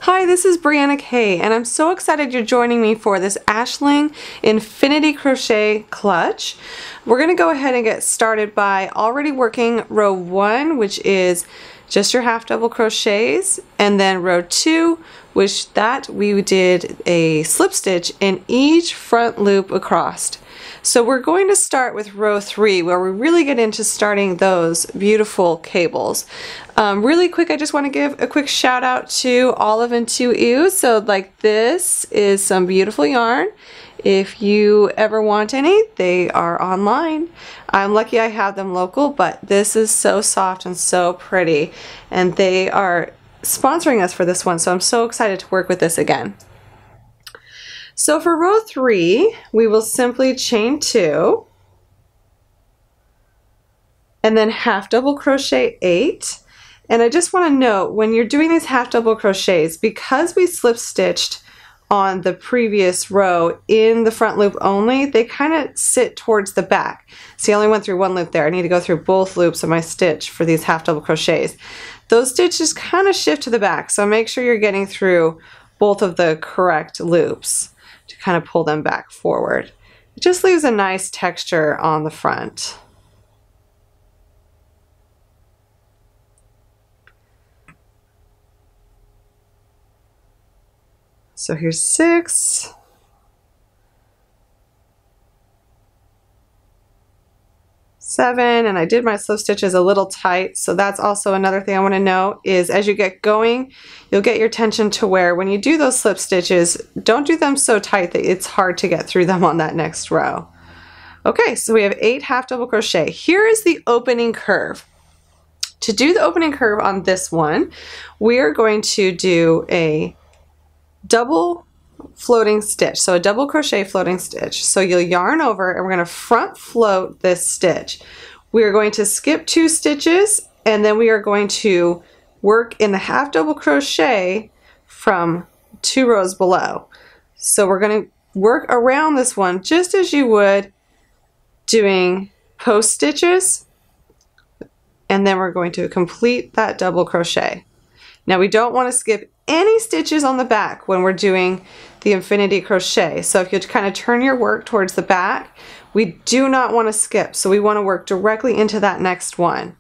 Hi, this is Briana K, and I'm so excited you're joining me for this Aishling Infinity Crochet Clutch. We're going to go ahead and get started by already working row 1, which is just your half double crochets, and then row 2, which we did a slip stitch in each front loop across. So we're going to start with row 3, where we really get into starting those beautiful cables. Really quick, I just want to give a quick shout out to Olive and 2U. So like this is some beautiful yarn. If you ever want any, they are online. I'm lucky I have them local, but this is so soft and so pretty, and they are sponsoring us for this one, so I'm so excited to work with this again. So for row 3, we will simply chain 2 and then half double crochet 8. And I just want to note, when you're doing these half double crochets, because we slip stitched on the previous row in the front loop only, they kind of sit towards the back. See, I only went through one loop there. I need to go through both loops of my stitch for these half double crochets. Those stitches kind of shift to the back, so make sure you're getting through both of the correct loops to kind of pull them back forward. It just leaves a nice texture on the front. So here's 6, 7, and I did my slip stitches a little tight, so that's also another thing I want to know is as you get going, you'll get your tension to where when you do those slip stitches, don't do them so tight that it's hard to get through them on that next row. Okay, so we have 8 half double crochet. Here is the opening curve. To do the opening curve on this one, we are going to do a double floating stitch, so a double crochet floating stitch. So you'll yarn over and we're going to front float this stitch. We are going to skip 2 stitches, and then we are going to work in the half double crochet from 2 rows below. So we're going to work around this one just as you would doing post stitches, and then we're going to complete that double crochet. Now we don't want to skip any stitches on the back when we're doing the infinity crochet. So if you kind of turn your work towards the back, we do not want to skip. So we want to work directly into that next one.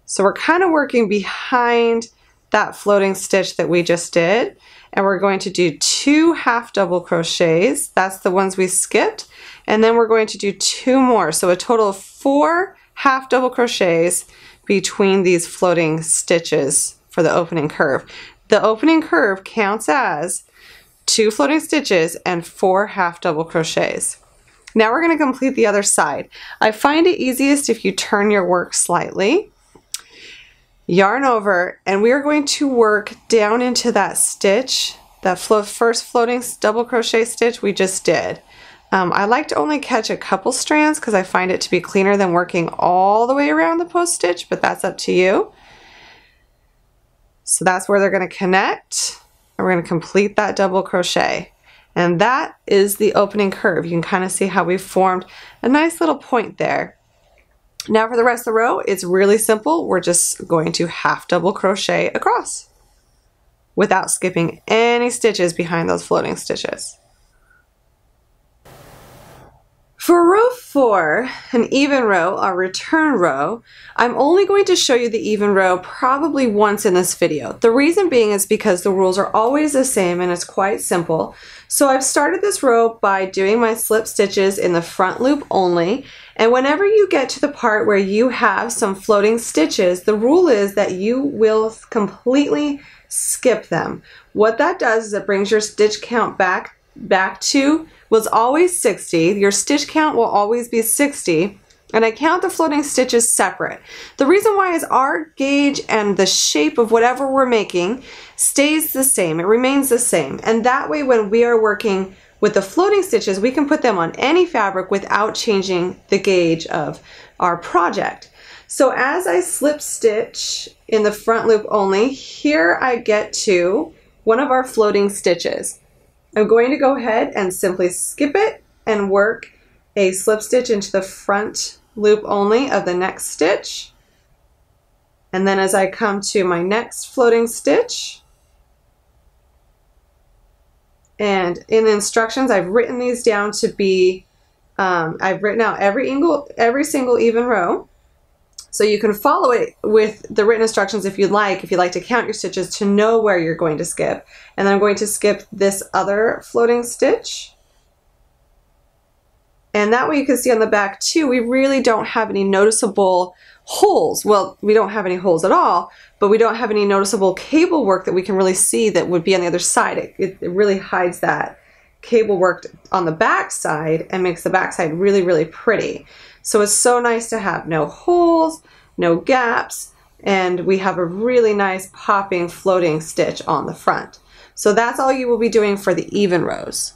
So we're kind of working behind that floating stitch that we just did, and we're going to do 2 half double crochets. That's the ones we skipped, and then we're going to do 2 more. So a total of 4 half double crochets between these floating stitches for the opening curve. The opening curve counts as 2 floating stitches and 4 half double crochets. Now we're going to complete the other side. I find it easiest if you turn your work slightly, yarn over, and we are going to work down into that stitch, that first floating double crochet stitch we just did. I like to only catch a couple strands because I find it to be cleaner than working all the way around the post stitch, but that's up to you. So that's where they're going to connect, and we're going to complete that double crochet. And that is the opening curve. You can kind of see how we've formed a nice little point there. Now for the rest of the row, it's really simple. We're just going to half double crochet across without skipping any stitches behind those floating stitches. For row 4, an even row, our return row, I'm only going to show you the even row probably once in this video. The reason being is because the rules are always the same and it's quite simple. So I've started this row by doing my slip stitches in the front loop only, and whenever you get to the part where you have some floating stitches, the rule is that you will completely skip them. What that does is it brings your stitch count back to was always 60. Your stitch count will always be 60, and I count the floating stitches separate. The reason why is our gauge and the shape of whatever we're making stays the same. It remains the same, and that way when we are working with the floating stitches, we can put them on any fabric without changing the gauge of our project. So as I slip stitch in the front loop only, here I get to one of our floating stitches. I'm going to go ahead and simply skip it and work a slip stitch into the front loop only of the next stitch, And then as I come to my next floating stitch, and in the instructions, I've written these down to be, I've written out every single even row. So you can follow it with the written instructions if you'd like to count your stitches to know where you're going to skip. And then I'm going to skip this other floating stitch. And that way you can see on the back too, we really don't have any noticeable holes. Well, we don't have any holes at all, but we don't have any noticeable cable work that we can really see that would be on the other side. It really hides that cable work on the back side and makes the back side really, really pretty. So it's so nice to have no holes, no gaps, and we have a really nice popping floating stitch on the front. So that's all you will be doing for the even rows.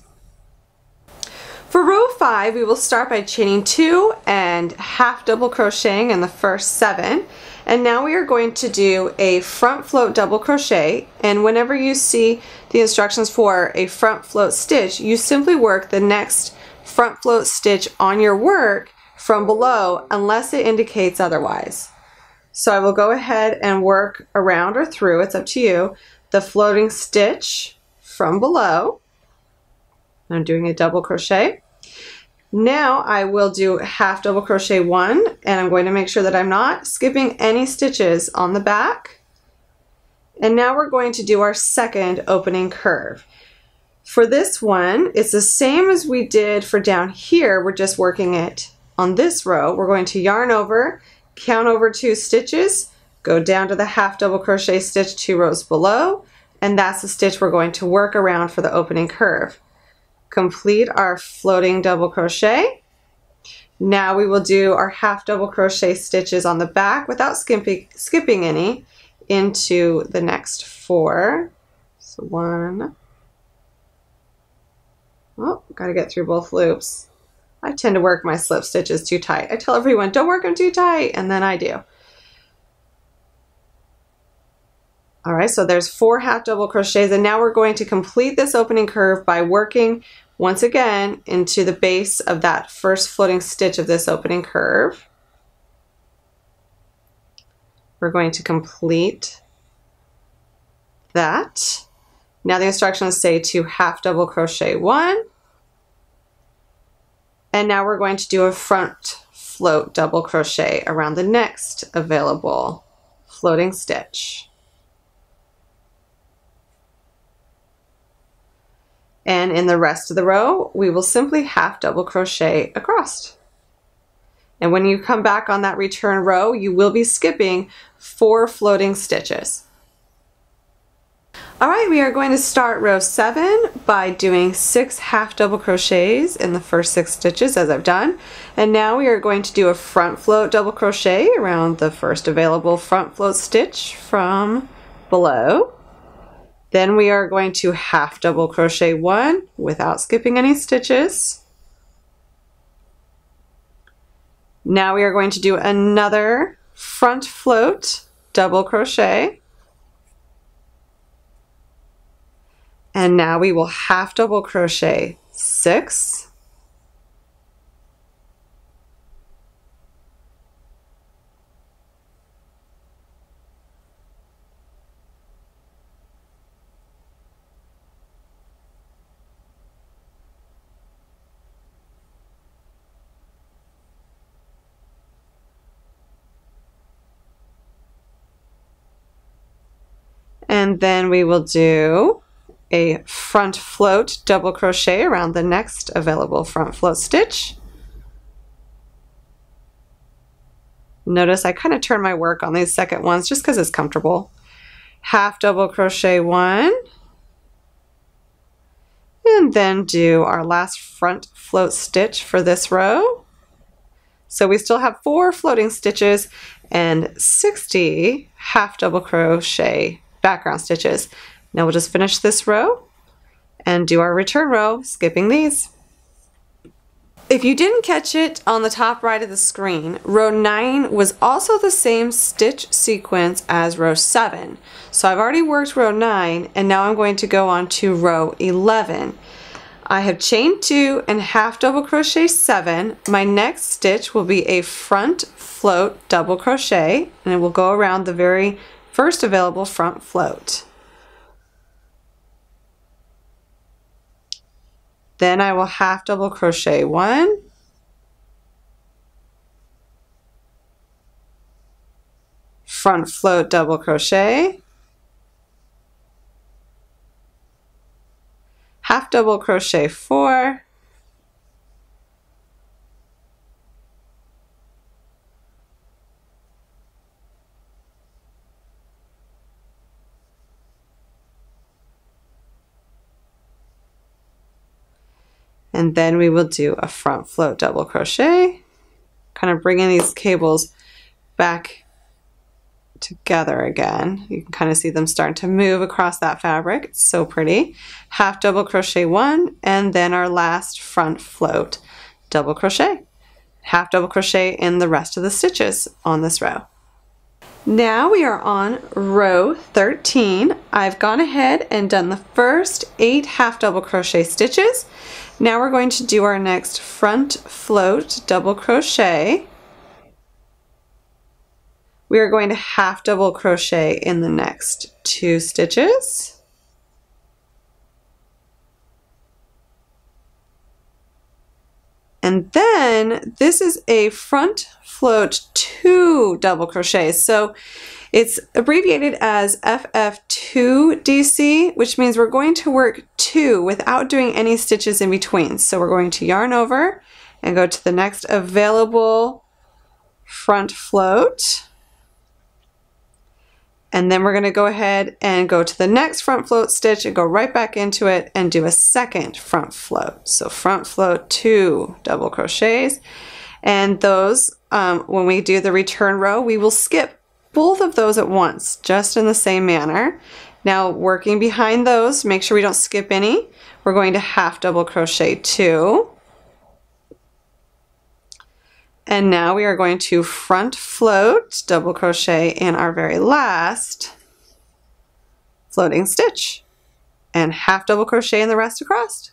For row 5, we will start by chaining 2 and half double crocheting in the first 7. And now we are going to do a front float double crochet, and whenever you see the instructions for a front float stitch, you simply work the next front float stitch on your work from below unless it indicates otherwise. So I will go ahead and work around or through, it's up to you, the floating stitch from below. I'm doing a double crochet. Now I will do half double crochet 1, and I'm going to make sure that I'm not skipping any stitches on the back. And now we're going to do our second opening curve. For this one, it's the same as we did for down here, we're just working it on this row. We're going to yarn over, count over 2 stitches, go down to the half double crochet stitch 2 rows below, and that's the stitch we're going to work around for the opening curve. Complete our floating double crochet. Now we will do our half double crochet stitches on the back without skipping any into the next 4. So 1. Oh, gotta get through both loops. I tend to work my slip stitches too tight. I tell everyone, don't work them too tight, and then I do. All right, so there's 4 half double crochets, and now we're going to complete this opening curve by working once again into the base of that first floating stitch of this opening curve. We're going to complete that. Now the instructions say to half double crochet 1. And now we're going to do a front float double crochet around the next available floating stitch. And in the rest of the row, we will simply half double crochet across. And when you come back on that return row, you will be skipping 4 floating stitches. All right, we are going to start row 7 by doing 6 half double crochets in the first 6 stitches as I've done. And now we are going to do a front float double crochet around the first available front float stitch from below. Then we are going to half double crochet 1 without skipping any stitches. Now we are going to do another front float double crochet. And now we will half double crochet 6. And then we will do a front float double crochet around the next available front float stitch. Notice I kind of turn my work on these second ones just because it's comfortable. Half double crochet 1, and then do our last front float stitch for this row. So we still have 4 floating stitches and 60 half double crochet background stitches. Now we'll just finish this row and do our return row, skipping these. If you didn't catch it on the top right of the screen, row 9 was also the same stitch sequence as row 7. So I've already worked row 9, and now I'm going to go on to row 11. I have chained 2 and half double crochet 7. My next stitch will be a front float double crochet, and it will go around the very first available front float. Then I will half double crochet 1, front float double crochet, half double crochet 4, and then we will do a front float double crochet, kind of bringing these cables back together again. You can kind of see them starting to move across that fabric. It's so pretty. Half double crochet 1, and then our last front float double crochet. Half double crochet in the rest of the stitches on this row. Now we are on row 13. I've gone ahead and done the first 8 half double crochet stitches. Now we're going to do our next front float double crochet. We are going to half double crochet in the next 2 stitches. And then this is a front float 2 double crochets. So it's abbreviated as FF2DC, which means we're going to work 2 without doing any stitches in between. So we're going to yarn over and go to the next available front float. And then we're going to go ahead and go to the next front float stitch and go right back into it and do a second front float. So front float 2 double crochets. And those, when we do the return row, we will skip both of those at once, just in the same manner. Now working behind those, make sure we don't skip any. We're going to half double crochet 2. And now we are going to front float double crochet in our very last floating stitch and half double crochet in the rest across.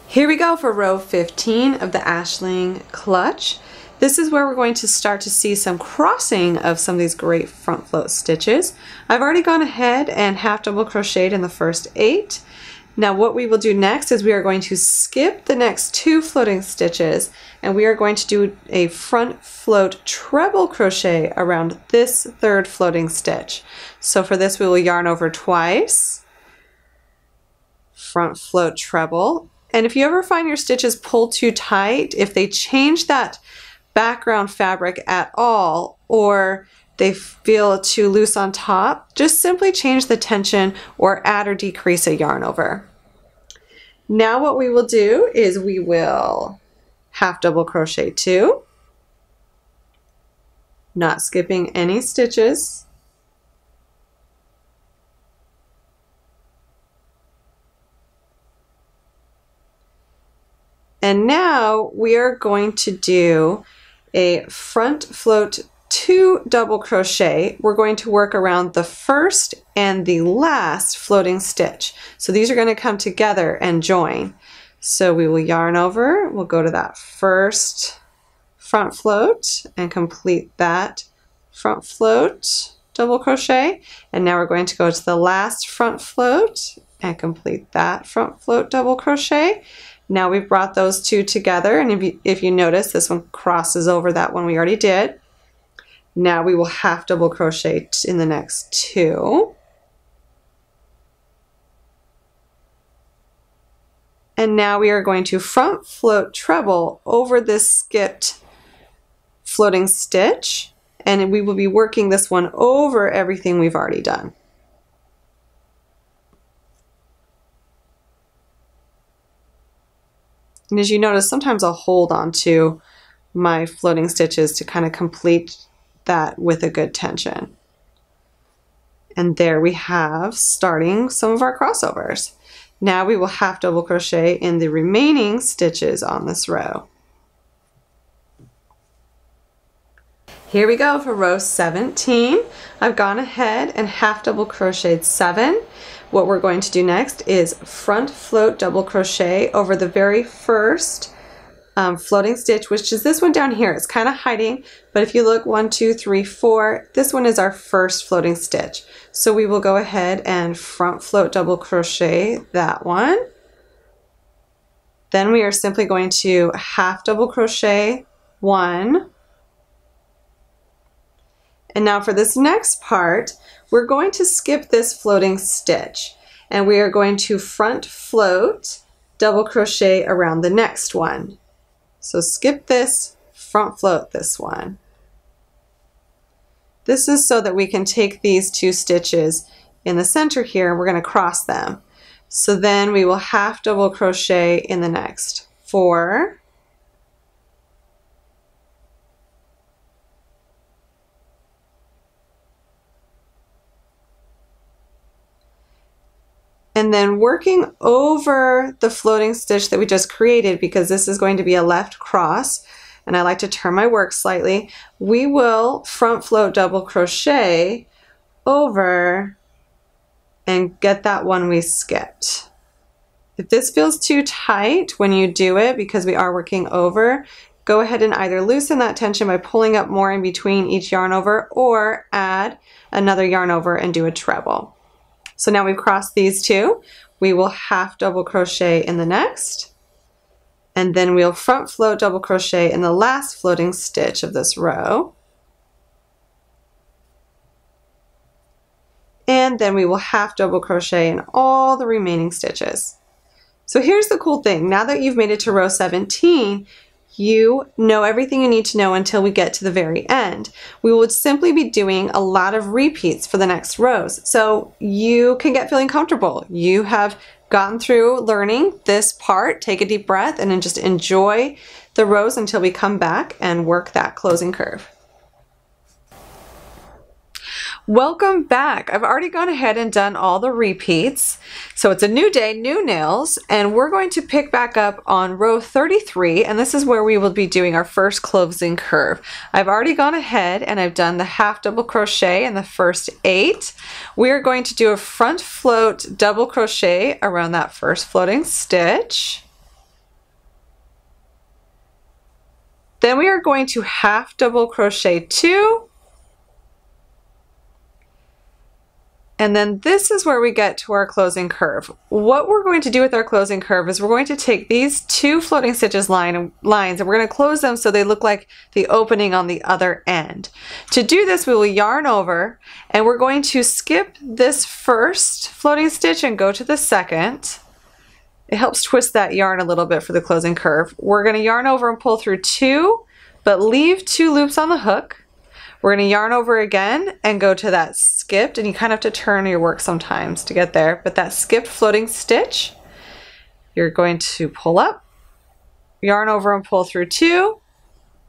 Here we go for row 15 of the Aishling Clutch. This is where we're going to start to see some crossing of some of these great front float stitches. I've already gone ahead and half double crocheted in the first 8. Now what we will do next is we are going to skip the next 2 floating stitches, and we are going to do a front float treble crochet around this 3rd floating stitch. So for this we will yarn over twice, front float treble, and if you ever find your stitches pull too tight, if they change that background fabric at all, or they feel too loose on top, just simply change the tension or add or decrease a yarn over. Now what we will do is we will half double crochet 2, not skipping any stitches. And now we are going to do a front float 2 double crochet. We're going to work around the first and the last floating stitch. So these are going to come together and join. So we will yarn over, we'll go to that first front float and complete that front float double crochet. And now we're going to go to the last front float and complete that front float double crochet. Now we've brought those 2 together, and if you notice, this one crosses over that one we already did. Now we will half double crochet in the next 2. And now we are going to front float treble over this skipped floating stitch, and we will be working this one over everything we've already done. And as you notice, sometimes I'll hold on to my floating stitches to kind of complete that with a good tension. And there we have starting some of our crossovers. Now we will half double crochet in the remaining stitches on this row. Here we go for row 17. I've gone ahead and half double crocheted 7. What we're going to do next is front float double crochet over the very first floating stitch, which is this one down here. It's kind of hiding, but if you look 1, 2, 3, 4, this one is our first floating stitch. So we will go ahead and front float double crochet that one. Then we are simply going to half double crochet 1. And now for this next part, we're going to skip this floating stitch and we are going to front float double crochet around the next one. So skip this, front float this one. This is so that we can take these 2 stitches in the center here and we're going to cross them. So then we will half double crochet in the next 4. And then working over the floating stitch that we just created, because this is going to be a left cross, and I like to turn my work slightly, we will front float double crochet over and get that one we skipped. If this feels too tight when you do it, because we are working over, go ahead and either loosen that tension by pulling up more in between each yarn over, or add another yarn over and do a treble. So now we've crossed these 2, we will half double crochet in the next, and then we'll front float double crochet in the last floating stitch of this row. And then we will half double crochet in all the remaining stitches. So here's the cool thing. Now that you've made it to row 17, you know everything you need to know until we get to the very end. We would simply be doing a lot of repeats for the next rows. So you can get feeling comfortable. You have gotten through learning this part. Take a deep breath and then just enjoy the rows until we come back and work that closing curve. Welcome back. I've already gone ahead and done all the repeats. So it's a new day, new nails, and we're going to pick back up on row 33, and this is where we will be doing our first closing curve. I've already gone ahead and I've done the half double crochet in the first 8. We're going to do a front float double crochet around that first floating stitch. Then we are going to half double crochet 2. And then this is where we get to our closing curve. What we're going to do with our closing curve is we're going to take these 2 floating stitches lines and we're going to close them so they look like the opening on the other end. To do this, we will yarn over and we're going to skip this first floating stitch and go to the second. It helps twist that yarn a little bit for the closing curve. We're going to yarn over and pull through 2, but leave 2 loops on the hook. We're going to yarn over again and go to that skipped, and you kind of have to turn your work sometimes to get there, but that skipped floating stitch, you're going to pull up, yarn over and pull through 2,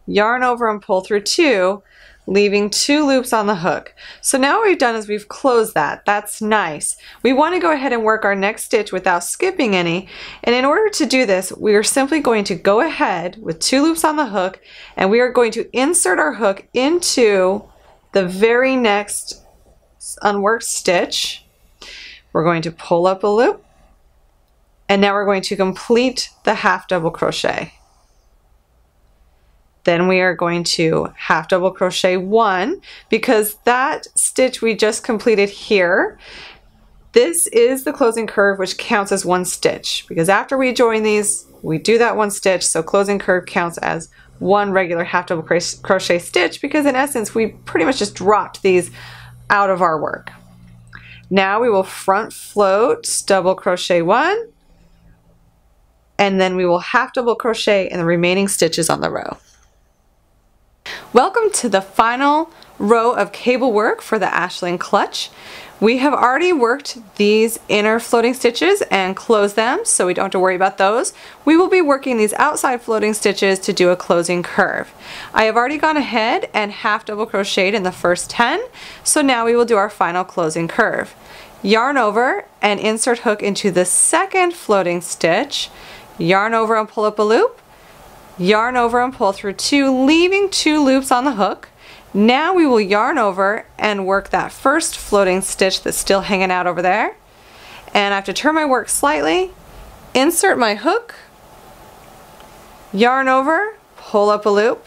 yarn over and pull through 2, leaving 2 loops on the hook. So now what we've done is we've closed that. That's nice. We want to go ahead and work our next stitch without skipping any, and in order to do this, we are simply going to go ahead with 2 loops on the hook, and we are going to insert our hook into the very next unworked stitch. We're going to pull up a loop, and now we're going to complete the half double crochet. Then we are going to half double crochet 1, because that stitch we just completed here, this is the closing curve, which counts as 1 stitch, because after we join these we do that 1 stitch, so closing curve counts as 1 regular half double crochet stitch, because in essence we pretty much just dropped these out of our work. Now we will front float double crochet 1, and then we will half double crochet in the remaining stitches on the row. Welcome to the final row of cable work for the Aishling Clutch. We have already worked these inner floating stitches and closed them, so we don't have to worry about those. We will be working these outside floating stitches to do a closing curve. I have already gone ahead and half double crocheted in the first 10, so now we will do our final closing curve. Yarn over and insert hook into the second floating stitch, yarn over and pull up a loop, yarn over and pull through 2, leaving 2 loops on the hook. Now we will yarn over and work that first floating stitch that's still hanging out over there. And I have to turn my work slightly, insert my hook, yarn over, pull up a loop,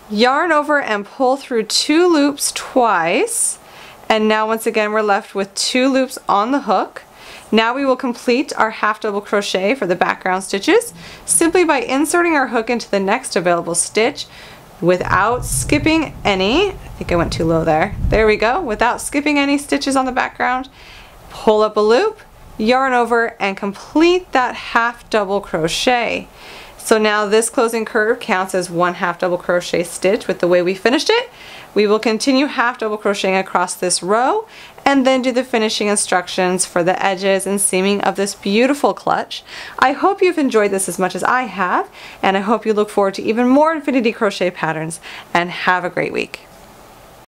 yarn over and pull through 2 loops twice, and now once again we're left with 2 loops on the hook. Now we will complete our half double crochet for the background stitches simply by inserting our hook into the next available stitch without skipping any. I think I went too low there. There we go. Without skipping any stitches on the background, pull up a loop, yarn over, and complete that half double crochet. So now this closing curve counts as 1 half double crochet stitch with the way we finished it. We will continue half double crocheting across this row and then do the finishing instructions for the edges and seaming of this beautiful clutch. I hope you've enjoyed this as much as I have, and I hope you look forward to even more infinity crochet patterns, and have a great week.